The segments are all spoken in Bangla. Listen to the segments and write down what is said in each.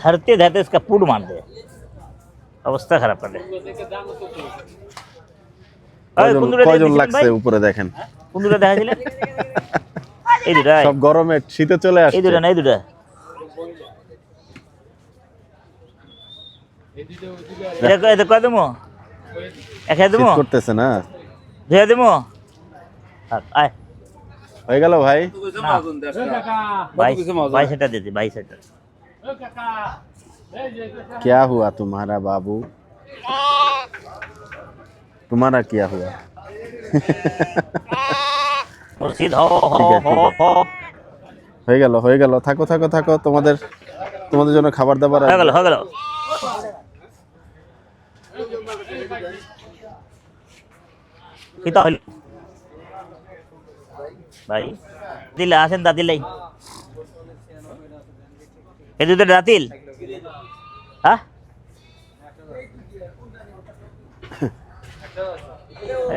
धरते धरते इसका पुट मार दे, অবস্থা খারাপ করে। কয়জন লাগছে উপরে দেখেন, কোন দুটো দেখাইছিলেন? এই দুটো সব গরমে শীতে চলে আসছে। এই দুটো না, এই দুটো এটা কয় দেবো, একাই দেবো, করতেছে না, ধুয়ে দেবো। আয় হয়ে গেল ভাই। 22 दे दे, 22। क्या हुआ तुम्हारा बाबू, तुम्हारा क्या हुआ? मुर्शिद हो হয়ে গেল, থাকো থাকো থাকো, তোমাদের জন্য খাবার দাবার হয়ে গেল। কি তাহলে ভাই দিলে আসেন দাদিল লাই, এই দুটো দাতিল। হ্যাঁ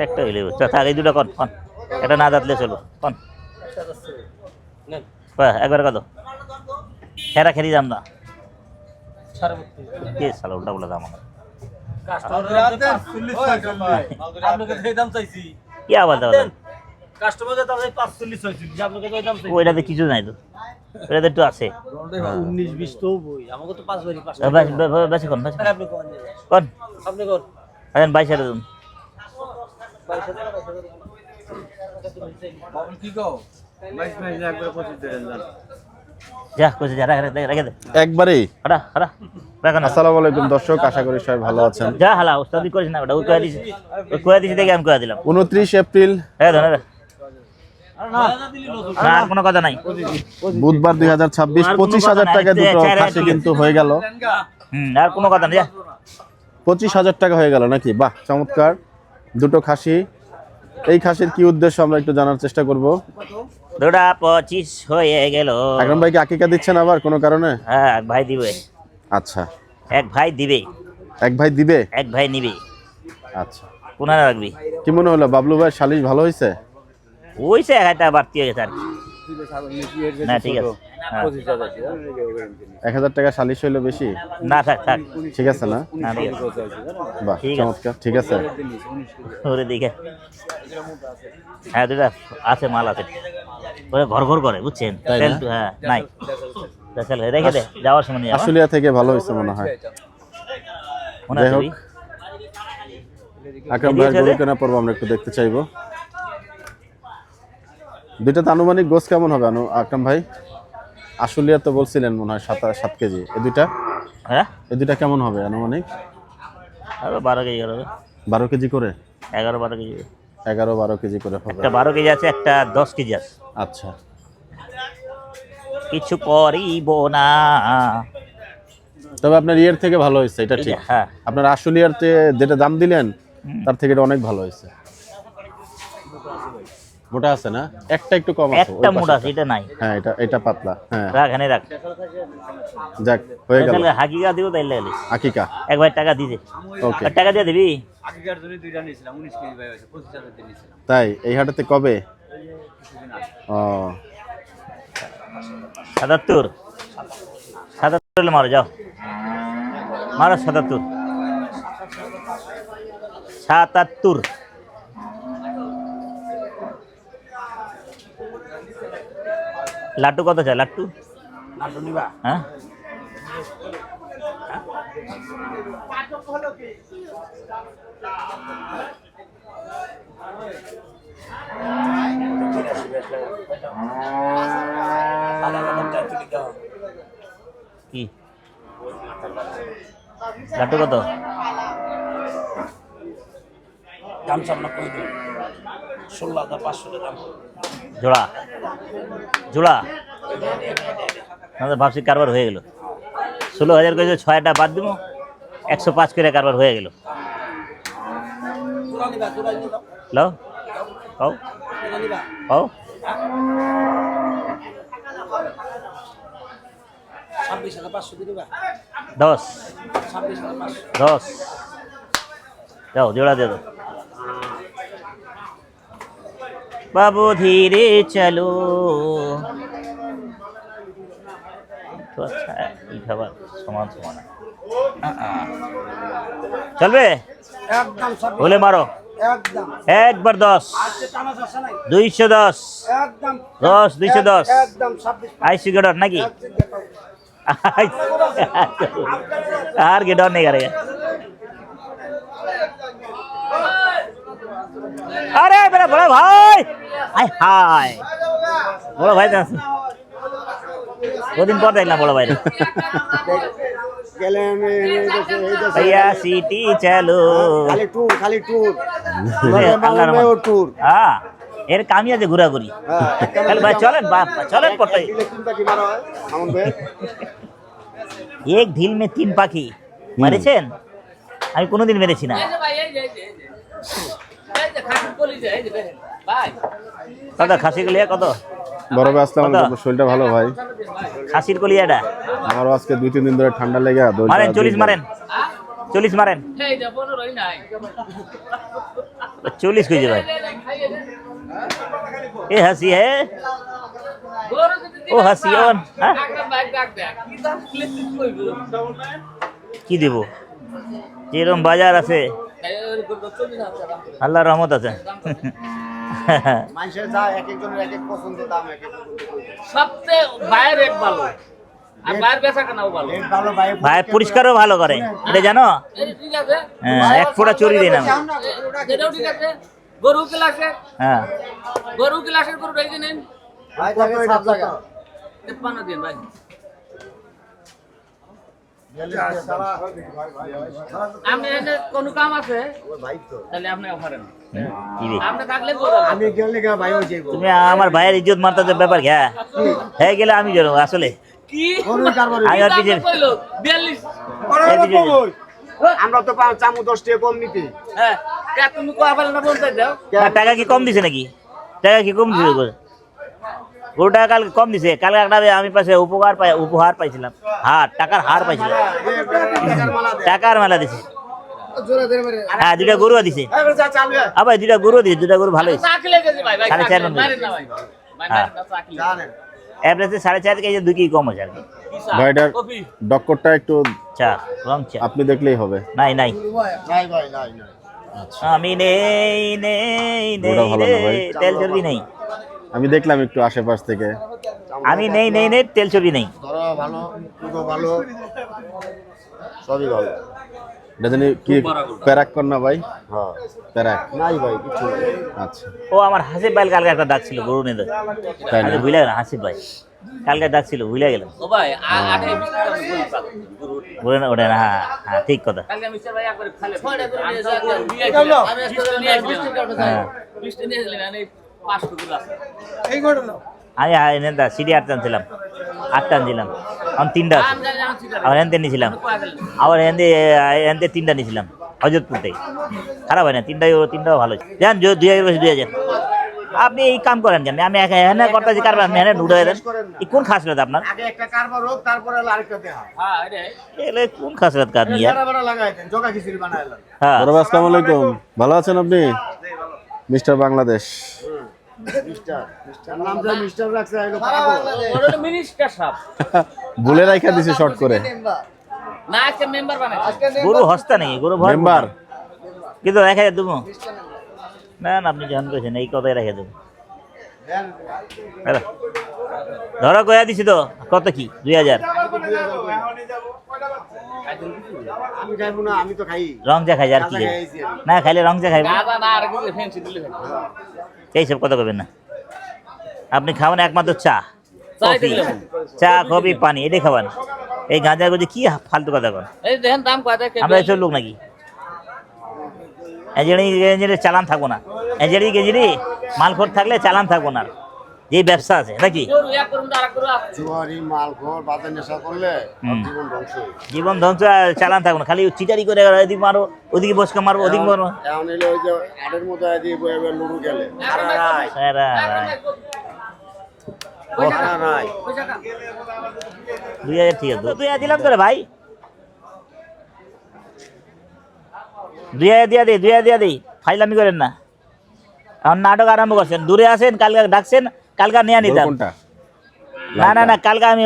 একটা হইলে থাক, এই দুটো কন কন, এটা না দাঁতলে চলো কন একবার কত খেরা খেরি দাম না কে সালা উল্টা উল্টা দাম আমার কি আবার দাও ওইটাতে কিছু নাই তো, ওইটাতে একটু আছে 19-20 তো বই আমাকে তো 5 বারি 5 বেশি কন আপনি কোন কন আপনি কোন আছেন 22 দিন বাবুল কি কও 22 একবার 25 দেন না যা কইছে যা রেখে দে একবারেই। হড়া রাখা না। আসসালামু আলাইকুম দর্শক, আশা করি সবাই ভালো আছেন। যা হালা উস্তাদি করিস না, ওটা ওই কয়ে দিছি দেখে আমি কয়ে দিলাম। 29 এপ্রিল হ্যাঁ ধরে না আর কোনো কথা নাই। বুধবার 2026, 25,000 টাকা দুটো খাসি কিন্তু হয়ে গেল। আর কোনো কথা নেই, 25,000 টাকা হয়ে গেল নাকি? বাহ, চমৎকার দুটো খাসি। এই খাসির কি উদ্দেশ্য আমরা একটু জানার চেষ্টা করব। দুটা 25 হয়ে গেল। আকরাম ভাই কি আকিকা দিচ্ছেন আবার কোনো কারণে? হ্যাঁ এক ভাই দিবে। আচ্ছা, এক ভাই দিবে, এক ভাই দিবে, এক ভাই নিবে। আচ্ছা, কোনারে রাখবি? কি মনে হলো বাবলু ভাই সালিশ ভালো হয়েছে? ওইছে একটা বাড়তি হয়ে গেছে আর কি। না ঠিক আছে, 1,000 টাকা সালিশ হইলো বেশি না থাক ঠিক আছে না? না ঠিক আছে, বাহ চমৎকার, ঠিক আছে। ওরে দেখে হ্যাঁ দুটা আছে, মাল আছে, ওরে ঘর করে বুঝছেন। হ্যাঁ নাই রেখে দে, যাওয়ার সময় নিয়ে আশুলিয়া থেকে ভালো হয়েছে মনে হয়। যাই হোক, আকরাম ভাই গরু কেনা পর্ব আমরা একটু দেখতে চাইবো। দুইটাতে আনুমানিক গোস কেমন হবে আকরাম ভাই? আশুলিয়া তো বলছিলেন মনে হয় 7 কেজি। এই দুইটা কেমন হবে আনুমানিক? 12 কেজি হবে, 12 কেজি করে, 11-12 কেজি, 11-12 কেজি করে হবে। একটা 12 কেজি আছে, একটা 10 কেজি আছে। আচ্ছা, কিছু করিব না, তবে আপনার ইয়ের থেকে ভালো হয়েছে, এটা ঠিক। হ্যাঁ আপনার আশুলিয়ার যেটা দাম দিলেন তার থেকে এটা অনেক ভালো হয়েছে। মোটা আছে না? একটা একটু কম আছে, একটা মোটা আছে, এটা নাই। হ্যাঁ এটা পাতলা। হ্যাঁ রাখ এনে রাখ, যাক হয়ে গেল। তাহলে হাকিকা দিব তাইলে আকিকা একবার টাকা দিতে। ওকে, টাকা দিয়ে দিবি। আগেকার জন্য দুইটা নিয়েছিলাম 19 কেজি ভাই হয়েছে 25,000 দিয়ে নিয়েছিলাম। তাই এই হাটেতে কবে? ও 77 মারো, যাও মারো 77। লাট্টু কত চাই? লাট্টু নিবা? হ্যাঁ কি লাট্টু কত দাম সামনে কই দিন 16,500 দাম জোড়া আমাদের ভাবছি কারবার হয়ে গেল। 16,000 করে 6টা বাদ দিব, 105 করে কারবার হয়ে গেল। লো হও 26,500 দিবা 10 যাও জোড়া দিয়ে দাও। বাবু ধীরে চলো তো আচ্ছা এই খাবার সমান সমান চলবে একদম সব হলে মারো একদম একবার 10 আজকে টানা যাচ্ছে নাই 210 একদম 10 210 একদম 26 আই সিগারেট নাকি আর গেডর नहीं करेगा अरे मेरा बड़ा भाई हाय हाय बड़ा भाई दो दिन पर देखना बड़ा भाई গেলে আমি भैया सीटी चलो খালি ট্যুর আল্লাহর রহমত ট্যুর হ্যাঁ এর কামই আছে ঘোরাঘুরি চল ভাই চলেন বাপ চলেন পড়তে চিন্তা কি মারা হয় আমন ভাই एक ढील में 3 পাখি মেরেছেন আমি কোনোদিন মেরেছি না কত খাসি কলিয়া কত বড় ভাই আসসালামু আলাইকুম, শরীরটা ভালো ভাই? খাসির কলিয়াটা আমারও আজকে 2-3 দিন ধরে ঠান্ডা লেগে মারেন 40 মারেন 40 মারেন 40 কইছে ভাই এ হাসি হে ও হাসি অন হ্যাঁ কি দেব যেরকম বাজার আছে আল্লাহর রহমত আছে মানুষের যা এক একজনের এক এক পছন্দের দাম এক এক সবচেয়ে বাইরের রেট ভালো আর বাইরের বেচা কেনাও ভালো রেট ভালো ভাই ভাই পরিষ্কারও ভালো করে এটা জানো এই ঠিক আছে হ্যাঁ, এক ফোঁটা চুরি দিই না আমি। এটাও ঠিক আছে গরু ক্লাসের হ্যাঁ গরু রেখে নেন ভাই কত এটা জায়গা 53 দিন ভাই আপনি এনে কোনো কাম আছে তাহলে আপনি অফারেন কি রে? আপনি থাকলে বলো আমি গেলে ভাই হয়ে যাইবো তুমি আমার ভাইয়ের ইজ্জত মারতে ব্যাপার কি হ্যাঁ হয়ে গেলে আমি জানো আসলে কি গরুর কারবার আমি আর পিছিয়ে কইলো 42 এই পিছিয়ে- আমরা তো চামু 10 টাকা কম নিতে হ্যাঁ কে তুমি কোয়া পারলে না বলতে দাও না, টাকা কি কম দিছে নাকি টাকা কি কম দিছে গরু টাকা কালকে কম দিছে কালকে একটা আমি পাশে উপহার পাইছিলাম টাকার হার পাইছিলাম টাকার মেলা দিছে হ্যাঁ 2টা গরু দিছে আবার 2টা গরু দিছে 2টা গরু ভালো হয়েছে চাকরি লেগেছে ভাই ভাই 4.5 মণ। মারেন না ভাই ভাই মারেন না চাকরি জানেন এভারেজে 4.5 কেজি 2 কেজি কম হয়েছে আর কি ভাইটার কফি ডক্করটা একটু চা রং চা আপনি দেখলেই হবে। নাই নাই ভাই নাই আমি নেই নেই ওটা নেই ভালো না ভাই। রে, তেল চর্বি নেই আমি দেখলাম একটু আশেপাশ থেকে। আমি নেই নেই নেই তেল চর্বি নেই ধরো ভালো দুটো ভালো সবই ভালো এটা জানি কি প্যারাক কর না ভাই? হ্যাঁ প্যারাক নাই ভাই কিছু নাই আচ্ছা ও আমার হাসিব ভাই কালকে একটা ডাক ছিল গরু নেই তাই না? ভুলে গেলাম হাসিব ভাই কালকে ডাক ছিল ভুলে গেলাম ও ভাই আগে মিস্টার গরু বলে না ওটা না হ্যাঁ হ্যাঁ ঠিক কথা কালকে মিস্টার ভাই একবার খালে ফোন করে নিয়ে আসি হ্যাঁ লিস্ট নিয়ে আসলেন আমি 500 গরু আছে আমি এনে দা সিডি 8 টানছিলাম 8 টানছিলাম আমি 3টা আছে আমি জানি আমি ঠিক আছে আবার এনতে নিয়েছিলাম আবার এনতে 3টা নিয়েছিলাম হজরতপুর থেকে খারাপ হয় না 3টাও ভালো যান 2000 আপনি এই কাম করেন কেন আমি এখানে করতেছি কারবার আপনি এখানে ঢুকে দেন এই কোন খাসরত আপনার আগে একটা কারবার হোক তারপরে আরেকটা দেয়া হ্যাঁ এটাই এলে কোন খাসরত কার নিয়ে বড় বড় লাগাই দেন জগা খিচুড়ি বানাইলাম হ্যাঁ বড় ভাই আসসালামু আলাইকুম, ভালো আছেন আপনি? মিস্টার বাংলাদেশ। মিস্টার নাম যা মিস্টার রাখছে হলো পাগল ওটা মিনিস্টার সাহেব ভুলে রাখা দিছে শর্ট করে। না আজকে মেম্বার বানাই গরু হস্তা নেই গরু ভর মেম্বার কিন্তু রেখে দেবো না না আপনি যখন করেছেন এই কথাই রেখে দেবো হ্যালো। ধরো কয়া দিছি তো কত কি 2000 আমি খাইবো না আমি তো খাই রং চা খাই আর কি খাই? না খাইলে রং চা খাইব গাদা না আর কিছু ফ্যান্সি দিলে এইসব কথা কবেন না আপনি খাবেন একমাত্র চা চাই কফি দিলাম। চা কফি পানি এটাই খাবেন এই গাঁজা গুজি কি ফালতু কথা কর এই দেখেন দাম কত আমরা এসব লোক নাকি এজেড়ি চালান থাকবো না এজেড়ি মালখোর থাকলে চালান থাকবো না যে ব্যবসা আছে নাকি গরু এক করুন আর গরু আছে জুয়ারি মালখোর বাজার নেশা করলে হুম। জীবন ধ্বংস জীবন ধ্বংস আর চালান থাকবো না খালি চিটারি করে এদিকে মারো ওদিকে বসকে মারবো ওদিকে মারো এখন এলে ওই যে আটের মতো দিয়ে বয়ে বয়ে লুডু গেলে সারা রাত সারা সারা রাত পয়সা কাম 2000 ঠিক আছে 2000 দিলাম তোরে ভাই 2000 দিয়া দিই ফাইলামি করেন না এখন নাটক আরম্ভ করছেন দূরে আছেন কালকে ডাকছেন কালকে নিয়ে গরু নিতাম কোনটা? না না না, কালকে আমি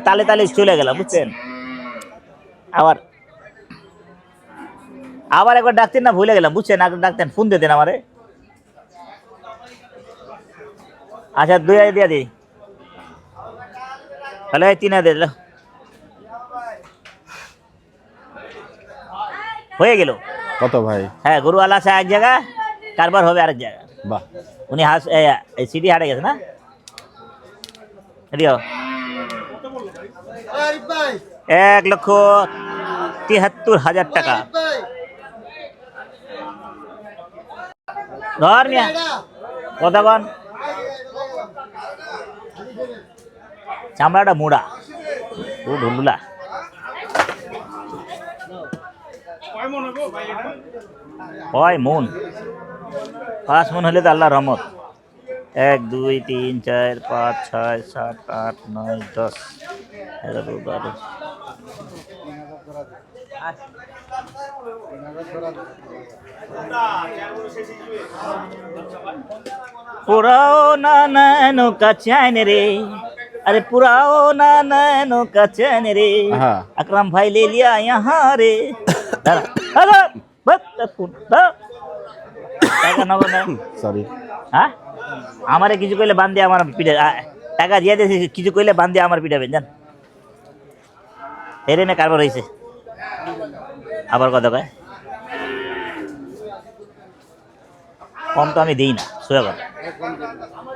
তালে তালে চলে গেলাম বুঝছেন। আবার আবার একবার ডাকতেন না, ভুলে গেলাম বুঝছেন, একবার ডাকতেন, ফোন দিতেন আমারে। আচ্ছা 2000 দিয়ে দিই, তাহলে 3000 দিল, হয়ে গেল। কত ভাই? হ্যাঁ, গরুওয়ালা আছে এক জায়গায়, কারবার হবে আরেক জায়গায়। বাহ, উনি সিটি হাটে গেছে না, এদিকে 1,73,000 টাকা। ধর মিয়া, কথা কন। চামড়াটা মোড়া, ও ঢুলুলা। কয় মন? 5 মন হলে তো আল্লাহ রহমত। 1 2 3 4 5 6 7 8 9 10 11 12। পুরাও না নैनो का चैन रे, अरे पुराओ ना नैनो का चैन रे, हाँ। अकरम भाई ले लिया यहाँ रे। সরি। হ্যাঁ, আমারে কিছু কইলে বান দিয়ে আমার পিঠে টাকা দিয়ে দিয়েছি, কিছু কইলে বান দিয়ে আমার পিঠাবেন জান, এরে না কারবার হয়েছে। আবার কথা কয়, কম তো আমি দেই না, সোজা কথা,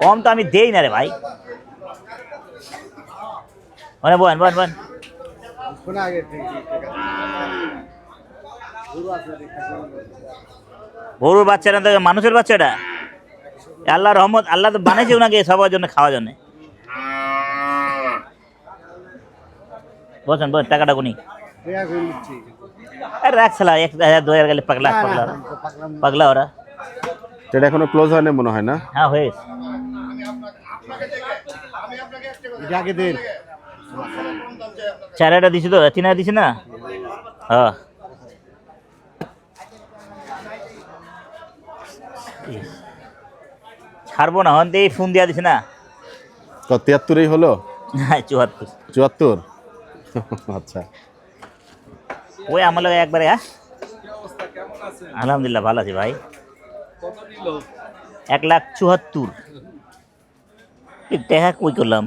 কম তো আমি দেই না রে ভাই। মানে বোন বোন বোন, গরুর বাচ্চা না তো মানুষের বাচ্চাটা, আল্লাহ রহমত, আল্লাহ তো বানাইছে ওনাকে সবার জন্য, খাওয়ার জন্য। বলছেন বল, টাকাটা গুনি রাখছিলা 1000 2000 গেলে পাগলা পাগলা পাগলা ওরা। এটা এখনো ক্লোজ হয়নি মনে হয় না? হ্যাঁ হয়ে গেছে। চারাটা দিছি তো, 3000 দিছি না? হ্যাঁ, ছাড়বো না, হন দিয়ে ফোন দিয়া দিছি না। তো 73 হলো? হ্যাঁ 74। 74? আচ্ছা, ওই আমার লোক একবারে। হ্যাঁ আলহামদুলিল্লাহ ভালো আছি ভাই। 1,74,000 টাকা কই করলাম।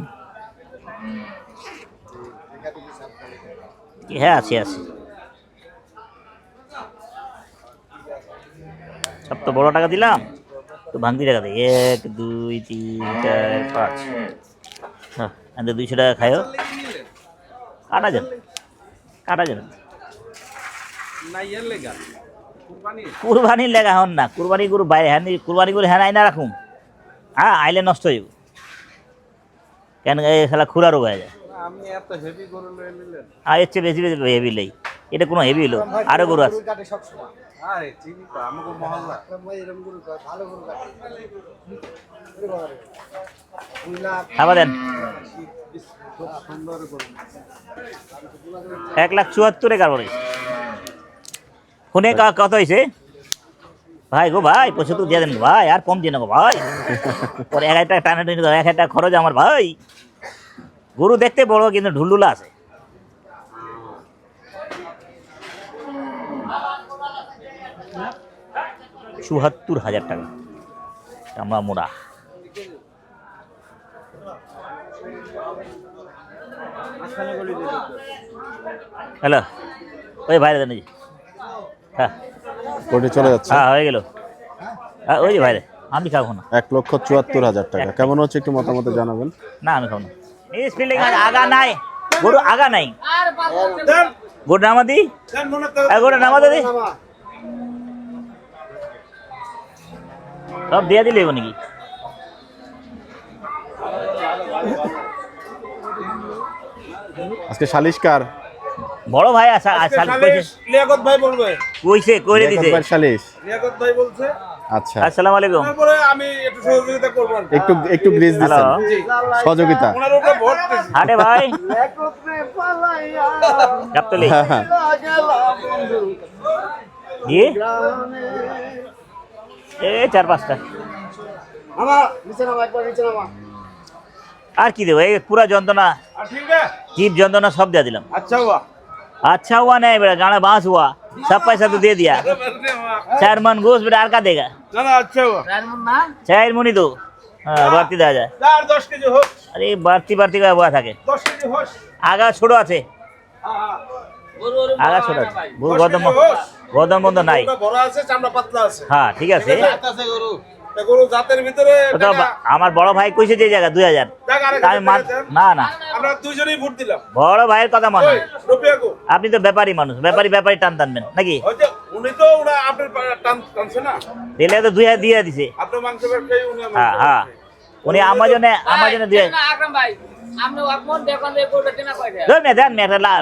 হ্যাঁ আছি আছি, সব তো বড় টাকা দিলাম, তো ভাঙতি টাকা দিই। 1 2 3 4 5। হ্যাঁ 200 টাকা খায়ও, কাটা যান কাটা যান। কুরবানির লেগা হন না, কুরবানি গরু বাইরে হ্যাঁ, কুরবানি গরু হ্যাঁ আইনা রাখুন, হ্যাঁ আইলে নষ্ট হইব কেন, খেলা খুরা রোগ হয়ে যায়। আর এর চেয়ে বেশি বেশি হেভি লেই, এটা কোনো হেভি হলো, আরো গরু আছে। খাবার দেন। 1,74,000 কারবার হয়েছে। ফোনে কত হয়েছে ভাই গো? ভাই 75 দিয়ে দেন ভাই, আর কম দিয়ে না গো ভাই, পরে 1000 টাকা টানা টানি 1000 টাকা খরচ আমার ভাই। গরু দেখতে বড় কিন্তু ঢুলঢুলা আছে। ৳৭৪,০০০ টাকা চামড়া মোড়া। হ্যালো, ওই বাইরে দেন। হ্যাঁ কোটি চলে যাচ্ছে। হ্যাঁ হয়ে গেল। হ্যাঁ ওই যে বাইরে, আমি খাবো না। 1,74,000 টাকা কেমন হচ্ছে একটু মতামত জানাবেন। না আমি খাবো না। আগা নাই গরু, আগা নাই গরু, নামা দি গরু, নামা দি সব দিয়ে দিলে নাকি? আজকে সালিশকার বড় ভাই লিয়াকত ভাই বলবে, কইছে করে দিছে সালিশ। লিয়াকত ভাই বলছে। আচ্ছা, আসসালামু আলাইকুম। তারপরে আমি একটু সহযোগিতা করব আর কি। একটু গ্রিজ দিছেন, সহযোগিতা। ওনার উপরে ভোট দিছি। হাটে ভাই গাবতলি জি এ 4-5টা। আমার নিচে নামা, একবার নিচে নামা। আর কি দেবো, এই পুরা যন্ত্রণা, जीप যন্ত্রণা সব দিয়ে দিলাম। अच्छा हुआ नहीं बेटा, गाना बांस हुआ, सब पैसा तो दे दिया। 4 मन घूस बेटा, और का देगा? चार मुनी दो, हाँ बढ़ती दा जाए। अरे बढ़ती बढ़ती का हुआ था के आगा छोड़ो আছে, আগা ছোট আছে, গদম গদম বন্ধ নাই, হ্যাঁ ঠিক আছে। ওটা আমার বড় ভাই কইছে যে জায়গা 2000, আমি না না বড় ভাইয়ের কথা মনে হয়। আপনি তো ব্যাপারী মানুষ, ব্যাপারী টান টানবেন নাকি? দিলে তো 2000 দিয়ে দিছে। হ্যাঁ হ্যাঁ, উনি আমার জন্য 2000 দেন।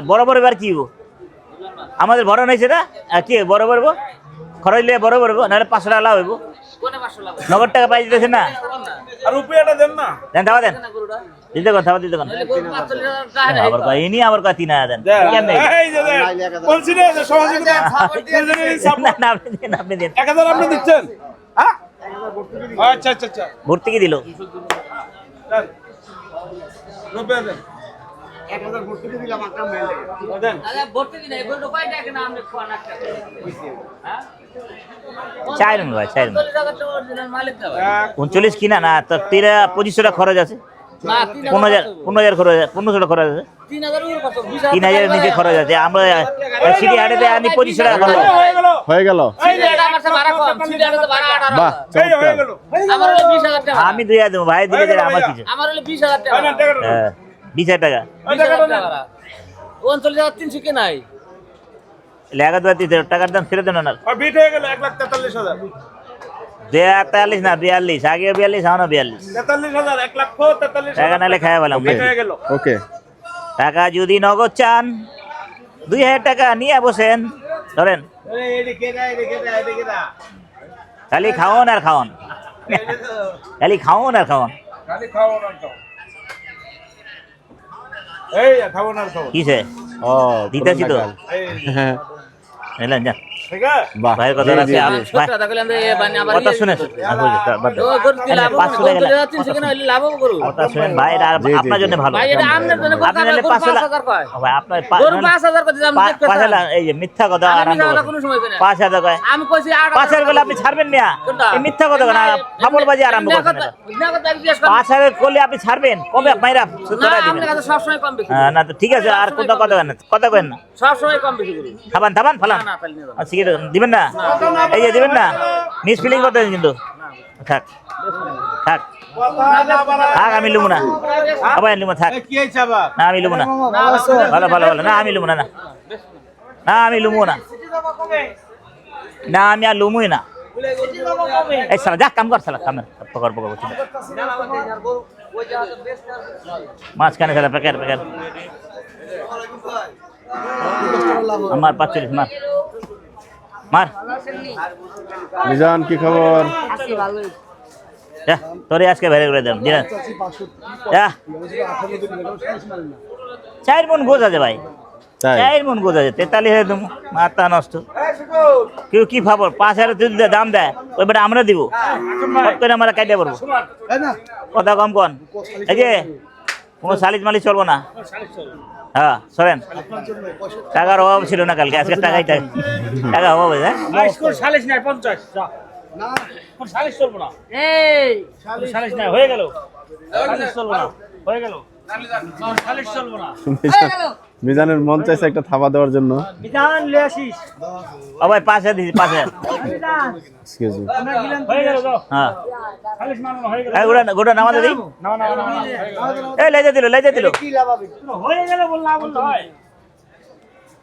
বড় বড় এবার কি আমাদের বড় নাইছে না, কি বড় বড় খরচ লিয়ে বড় বড়, নাহলে 500 টাকা লাভ হইব। নগদ টাকা পাই দিতেছেন না, দেন দাও দেন, দিতে কথা দিতে কথা আবার কয় ইনি আবার কয় 3000 দেন, কেন দেন? না আপনি দেন, আপনি দেন। 1000 আপনি দিচ্ছেন? হ্যাঁ, আচ্ছা আচ্ছা আচ্ছা, ভর্তি কি দিল? চাই রুম ভাই, চাই রুম 39 কিনা না, তো 2500 টাকা খরচ আছে, 15,000 খরচ আছে, 1500 টাকা খরচ আছে, 3000 নিচে খরচ আছে। আমরা সিটি হাটেতে আনি 2500 টাকা খরচ হয়ে গেল। বাহ চমৎকার। আমি 2000 দেবো ভাই, দিলে দিলে আমার কিছু। হ্যাঁ 20,000 টাকা 39,300 কে নাই লেখা দেওয়া দিতে টাকার দাম ফেরত দেন না। বিট হয়ে গেল 1,43,000। 43 না 42, আগে 42, এখন 42 43,000, 1,43,000 টাকা নালে খাওয়া বললাম। হয়ে গেল। ওকে, টাকা যদি নগদ চান 2000 টাকা নিয়ে বসেন, ধরেন খালি খাওয়ান আর খাওয়ান, খালি খাওয়ান আর খাওয়ান। খালি খাও না তো, এই খাও না খাও, কিসে ও দিতেছি তো, হ্যাঁ এলেন যা ঠিক আছে। বাহ, ভাইয়ের কথা জি, আছে। জি, ভাই কথা শুনে কথা শুনেন ভাই, আর জি, জি, আপনার জন্য ভালো। ভাই এটা আমনের জন্য আপনি নাহলে 5,000 কয় ভাই, আপনার গরু 5,000 কত দাম দেখতে 5,000 এই যে মিথ্যা কথা আর আমি যাওয়ার কোনো সময় কই না। 5,000 কয়, আমি কইছি 5,000 বলে আপনি ছাড়বেন না, কোনটা? এই মিথ্যা কথা না, ফাপড়বাজি আরম্ভ করছেন। 5,000 করলে আপনি ছাড়বেন কবে মাইরা না, আমনের কাছে সব সময় কম বেশি, না তো ঠিক আছে, আর কোনটা কথা কেন কথা কেন না, সব সময় কম বেশি করি। থামান থামান ফালান, না তাহলে নিয়ে যাবো। আর সিগারেট দিবেন না, এই যে দিবেন না, মিস ফিলিং করতেছেন কিন্তু, থাক থাক থাক, আমি লুবো না আবার, লুবো থাক, কি হইছে আবার? না আমি লুবো না, ভালো ভালো ভালো, না আমি লুবো না, না আমি লুবো না, না আমি আর লুমুই না। এই সালা যা কাম কর, সালা কামের পকর পকর করছি মাঝখানে, সালা প্যাকেট প্যাকেট আমার 45 মার মার। মিজান কি খবর? যা তোরে আজকে বেড়ে করে দেন দিলেন, যা 4 মন গোছ আছে ভাই, তাই 4 মন গোছ আছে, 43,000 দেবো, মাথা নষ্ট। কেউ কি ভাবো 5,000 যদি দাম দেয় ওই বেটা আমরা দিব, কত করে আমরা কাটিয়ে পড়বো, কথা কম কন। এই যে কোনো সালিশ মালিশ চলবো না, হ্যাঁ সরেন, টাকার অভাব ছিল না কালকে, আজকে টাকা অভাব হয়েছে। সালিশ নাই 50 না, সালিশ চলবো না, এই সালিশ নাই, হয়ে গেল, সালিশ চলবো না, হয়ে গেল, সালিশ চলবো না। মিজানের মন চাইছে একটা থাবা দেওয়ার জন্য। বিধান লে আসিস, ও ভাই 5,000 দিছি, 5,000 এক্সকিউজ মি, হয়ে গেল তো, হ্যাঁ সালিশ মানানো হয়ে গেল, এই গোটা নামাতে দিই, না না না, এই লেজে দিল হয়ে গেল বললা হয়।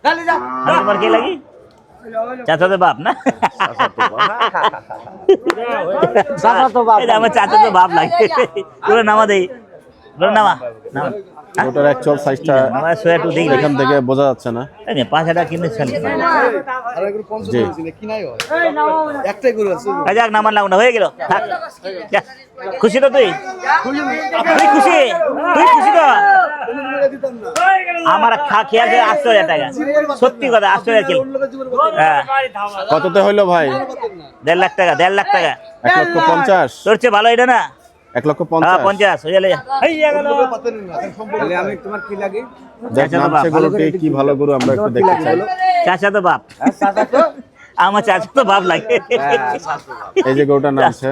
আমি তোমার কি লাগি, চাচাতো বাপ না, এই যে আমার চাচাতো বাপ লাগে, গোটা নামা দেই, গোটা নামা নামা, ওটার অ্যাকচুয়াল সাইজটা নামা সোয়া একটু দেখি, এখান থেকে বোঝা যাচ্ছে না। 5,000 টাকা কিনে চালি জি যাক, নামান লাগু না, হয়ে গেল, থাক যা। খুশি তো তুই, তুই খুশি, তুই খুশি তো, আমার খেয়াল 8,000 টাকা, সত্যি কথা 8,000 কিলো, হ্যাঁ কততে হইলো ভাই? 1.5 লাখ টাকা, 1.5 লাখ টাকা, 1,50,000। তোর চেয়ে ভালো এটা না, 1,50,000 50 হয়ে গেলে তাহলে আমি তোমার কি লাগে দেখ নামছে গরুটি কি ভালো গরু আমরা একটু দেখতে চাই চাচা তো বাপ আমার চাচা তো বাপ লাগে এই যে গরুটার নামছে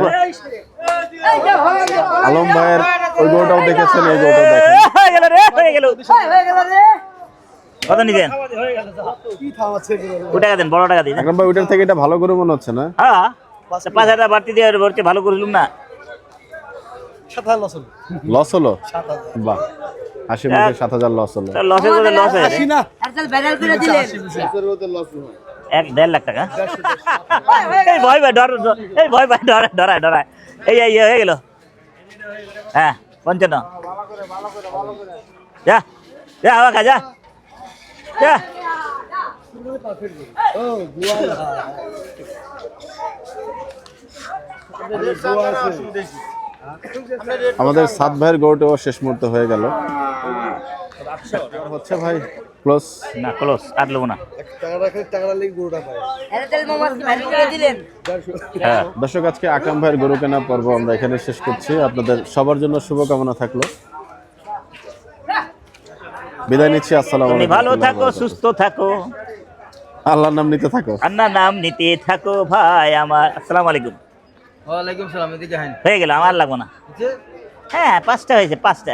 আলম ভাইয়ের ওই গরুটাও দেখেছেন এই গরুটাও দেখেন হয়ে গেল রে হয়ে গেল কত নিবেন টাকা দেন বড় টাকা দিন আকরাম ভাই ওইটার থেকে এটা ভালো গরু মনে হচ্ছে না হ্যাঁ 5,000 বাড়তি দিয়ে বলছে ভালো করেছিলাম না লস হলো বাহ হাসি মুখে 7,000 লস হলো লসে করে লস হয়ে যায় এক 1.5 লাখ টাকা এই ভয় ভাই ডর এই ভয় ভাই ডরায় এই হয়ে গেল হ্যাঁ 55 যা যা হাওয়া খা যা যা আমাদের সাত ভাইয়ের গরুটাও শেষ মুহূর্তে হয়ে গেল হচ্ছে ভাই ক্লোজ না ক্লোজ আর লব না হ্যাঁ দর্শক আজকে আকরাম ভাইয়ের গরু কেনা পর্ব আমরা এখানে শেষ করছি আপনাদের সবার জন্য শুভকামনা থাকলো বিদায় নিচ্ছি আসসালামু তুমি আলাইকুম ভালো থাকো সুস্থ থাকো আল্লাহর নাম নিতে থাকো আল্লাহর নাম নিতে থাকো ভাই আমার আসসালামু আলাইকুম ওয়ালাইকুম সালাম এদিকে হাইন হয়ে গেল আমার লাগবো না হ্যাঁ 5টা হয়েছে 5টা